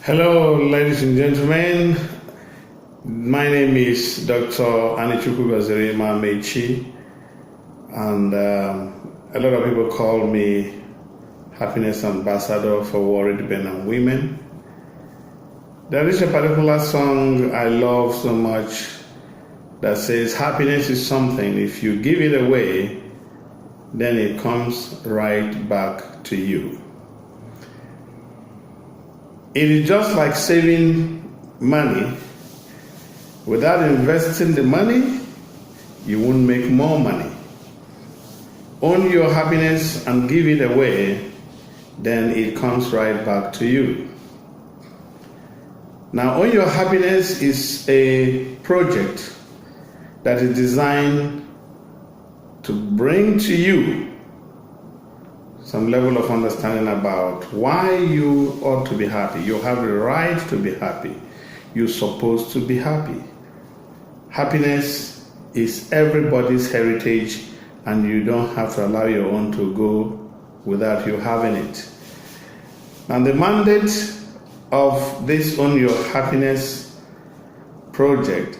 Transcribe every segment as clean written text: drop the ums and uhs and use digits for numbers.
Hello, ladies and gentlemen. My name is Dr. Anichukwu Gozerima Mechi, and a lot of people call me Happiness Ambassador for Worried Men and Women. There is a particular song I love so much that says, happiness is something, if you give it away, then it comes right back to you. It is just like saving money. Without investing the money, you won't make more money. Own your happiness and give it away, then it comes right back to you. Now, Own Your Happiness is a project that is designed to bring to you some level of understanding about why you ought to be happy. You have the right to be happy. You're supposed to be happy. Happiness is everybody's heritage, and you don't have to allow your own to go without you having it. And the mandate of this Own Your Happiness project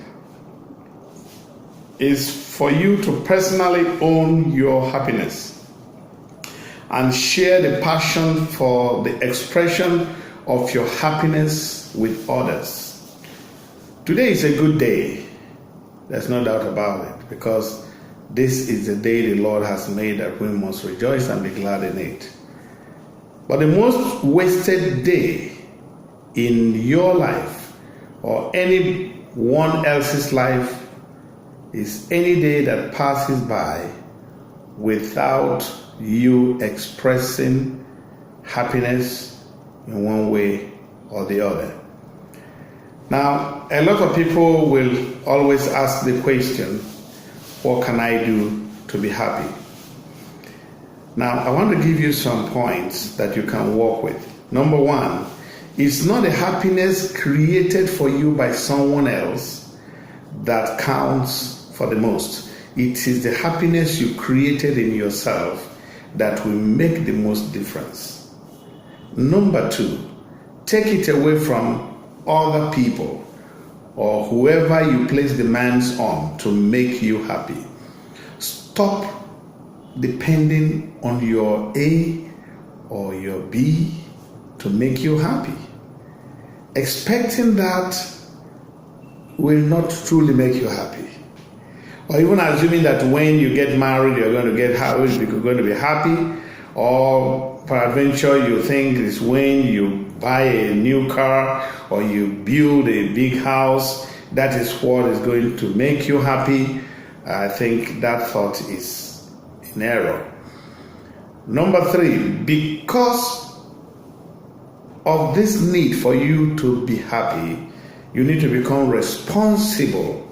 is for you to personally own your happiness and share the passion for the expression of your happiness with others. Today is a good day. There's no doubt about it, because this is the day the Lord has made, that we must rejoice and be glad in it. But the most wasted day in your life or anyone else's life is any day that passes by without you expressing happiness in one way or the other. Now, a lot of people will always ask the question, what can I do to be happy? Now, I want to give you some points that you can work with. Number one, it's not a happiness created for you by someone else that counts for the most. It is the happiness you created in yourself that will make the most difference. Number two, take it away from other people or whoever you place demands on to make you happy. Stop depending on your A or your B to make you happy. Expecting that will not truly make you happy. Or even assuming that when you get married, you're going to get happy, you're going to be happy, or peradventure you think it's when you buy a new car or you build a big house, that is what is going to make you happy. I think that thought is in error. Number three, because of this need for you to be happy, you need to become responsible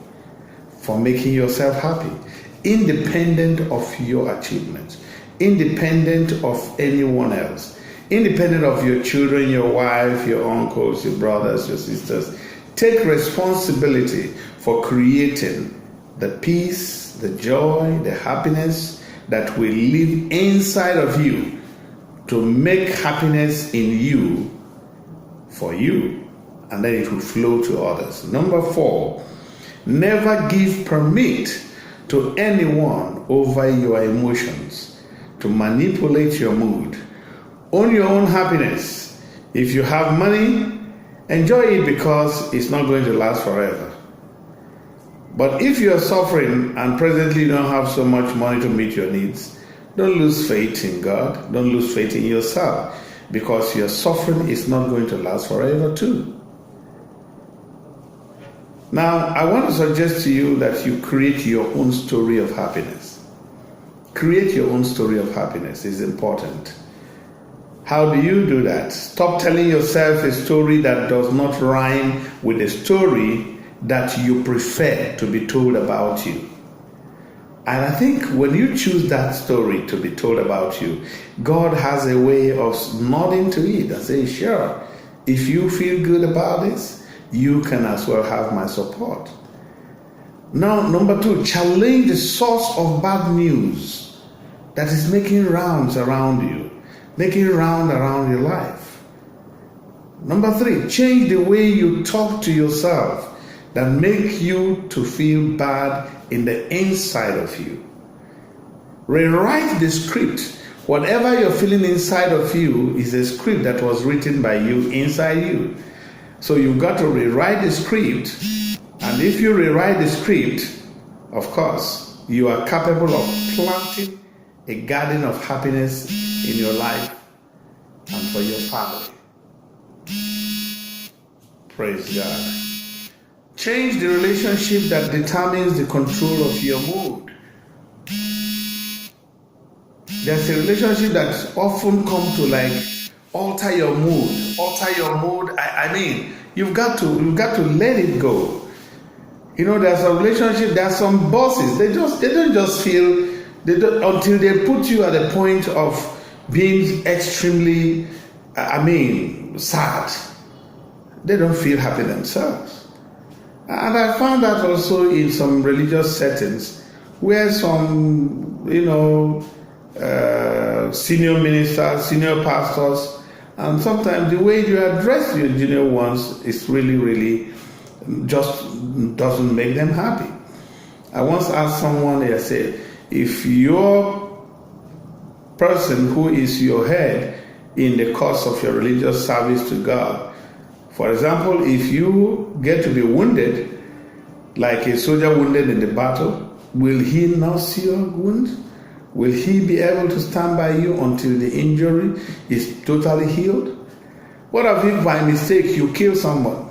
for making yourself happy, independent of your achievements, independent of anyone else, independent of your children, your wife, your uncles, your brothers, your sisters. Take responsibility for creating the peace, the joy, the happiness that will live inside of you to make happiness in you for you, and then it will flow to others. Number four, never give permit to anyone over your emotions to manipulate your mood. Own your own happiness. If you have money, enjoy it, because it's not going to last forever. But if you are suffering and presently you don't have so much money to meet your needs, don't lose faith in God. Don't lose faith in yourself, because your suffering is not going to last forever too. Now, I want to suggest to you that you create your own story of happiness. Create your own story of happiness is important. How do you do that? Stop telling yourself a story that does not rhyme with the story that you prefer to be told about you. And I think when you choose that story to be told about you, God has a way of nodding to it and saying, sure, if you feel good about this, you can as well have my support. Now, number two, challenge the source of bad news that is making rounds around you, making round around your life. Number 3, change the way you talk to yourself that make you to feel bad in the inside of you. Rewrite the script. Whatever you're feeling inside of you is a script that was written by you inside you. So you've got to rewrite the script. And if you rewrite the script, of course, you are capable of planting a garden of happiness in your life and for your family. Praise God. Change the relationship that determines the control of your mood. There's a relationship that often comes to like alter your mood. I mean, you've got to let it go. You know, there's a relationship. There's some bosses. They don't just feel. Until they put you at a point of being extremely, sad. They don't feel happy themselves. And I found that also in some religious settings where some, senior ministers, senior pastors, and sometimes the way you address your junior ones is really, really just doesn't make them happy. I once asked someone, I said, if your person who is your head in the course of your religious service to God, for example, if you get to be wounded, like a soldier wounded in the battle, will he nurse your wound? Will he be able to stand by you until the injury is totally healed? What if by mistake you kill someone?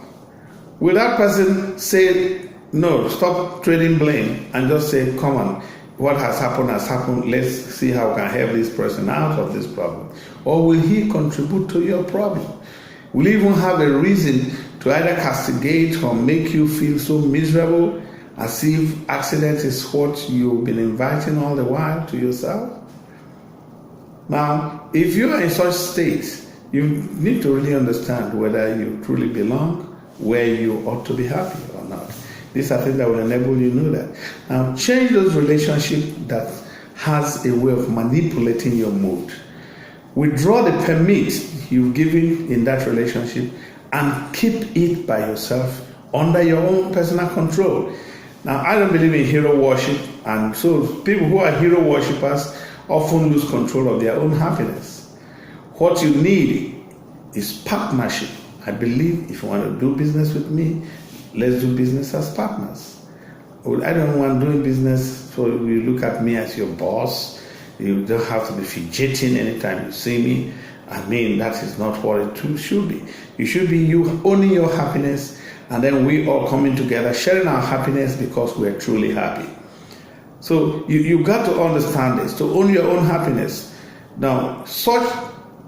Will that person say, no, stop trading blame and just say, come on, what has happened, let's see how we can help this person out of this problem? Or will he contribute to your problem? Will he even have a reason to either castigate or make you feel so miserable as if accident is what you've been inviting all the while to yourself? Now, if you are in such state, you need to really understand whether you truly belong where you ought to be happy or not. These are things that will enable you to know that. Now, change those relationships that has a way of manipulating your mood. Withdraw the permit you've given in that relationship and keep it by yourself under your own personal control. Now, I don't believe in hero worship, and so people who are hero worshippers often lose control of their own happiness. What you need is partnership. I believe if you want to do business with me, let's do business as partners. I don't want doing business so you look at me as your boss. You don't have to be fidgeting anytime you see me. That is not what it should be. You should be you owning your happiness, and then we all coming together, sharing our happiness because we're truly happy. So you got to understand this, to own your own happiness. Now, such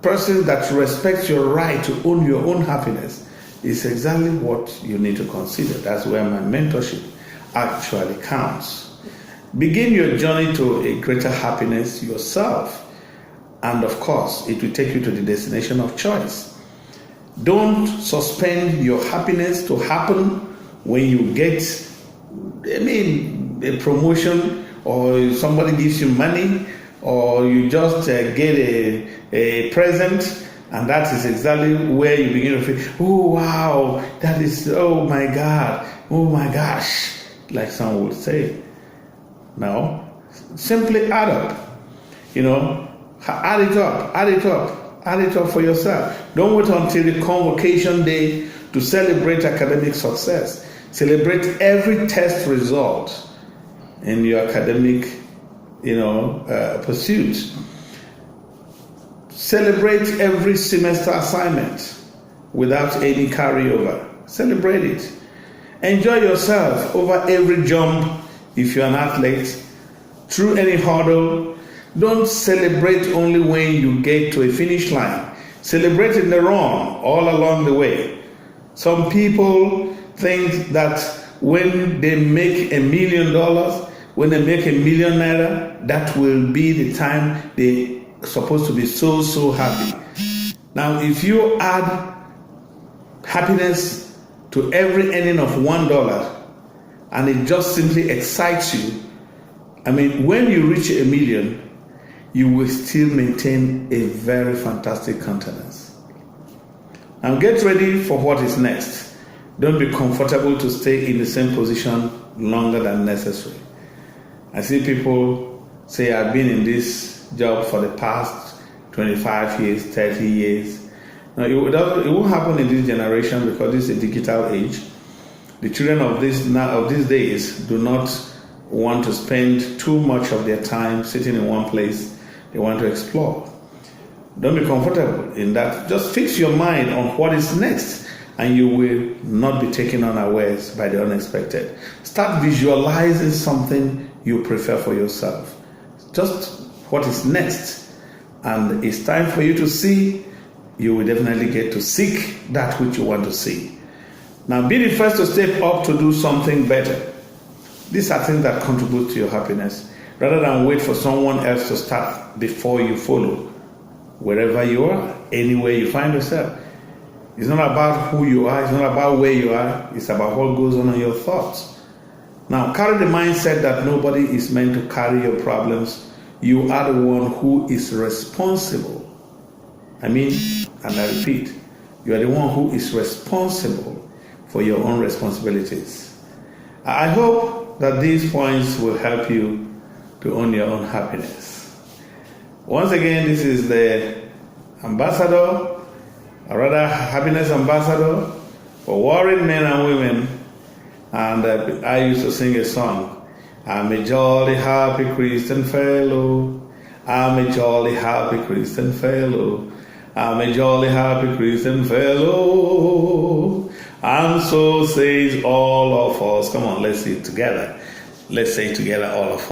person that respects your right to own your own happiness is exactly what you need to consider. That's where my mentorship actually counts. Begin your journey to a greater happiness yourself. And of course, it will take you to the destination of choice. Don't suspend your happiness to happen when you get, a promotion, or somebody gives you money, or you just get a present, and that is exactly where you begin to feel, oh wow, that is, oh my God, oh my gosh, like some would say. No, simply add up, add it up for yourself. Don't wait until the convocation day to celebrate academic success. Celebrate every test result in your academic, pursuit. Celebrate every semester assignment without any carryover. Celebrate it. Enjoy yourself over every jump if you're an athlete, through any hurdle. Don't celebrate only when you get to a finish line. Celebrate in the run all along the way. Some people think that when they make $1 million, when they make $1 million naira, that will be the time they're supposed to be so happy. Now, if you add happiness to every earning of $1, and it just simply excites you, when you reach $1 million, you will still maintain a very fantastic countenance. Now get ready for what is next. Don't be comfortable to stay in the same position longer than necessary. I see people say, I've been in this job for the past 25 years, 30 years. Now, it won't happen in this generation because this is a digital age. The children of these days do not want to spend too much of their time sitting in one place. They want to explore. Don't be comfortable in that. Just fix your mind on what is next, and you will not be taken unawares by the unexpected. Start visualizing something you prefer for yourself. Just what is next. And it's time for you to see. You will definitely get to seek that which you want to see. Now, be the first to step up to do something better. These are things that contribute to your happiness, rather than wait for someone else to start before you follow. Wherever you are, anywhere you find yourself. It's not about who you are, it's not about where you are, it's about what goes on in your thoughts. Now, carry the mindset that nobody is meant to carry your problems. You are the one who is responsible. And I repeat, you are the one who is responsible for your own responsibilities. I hope that these points will help you to own your own happiness. Once again, this is the ambassador, or rather happiness ambassador for worried men and women. And I used to sing a song. I'm a jolly happy Christian fellow. I'm a jolly happy Christian fellow. I'm a jolly happy Christian fellow. And so says all of us. Come on, let's say it together. Let's say it together, all of us.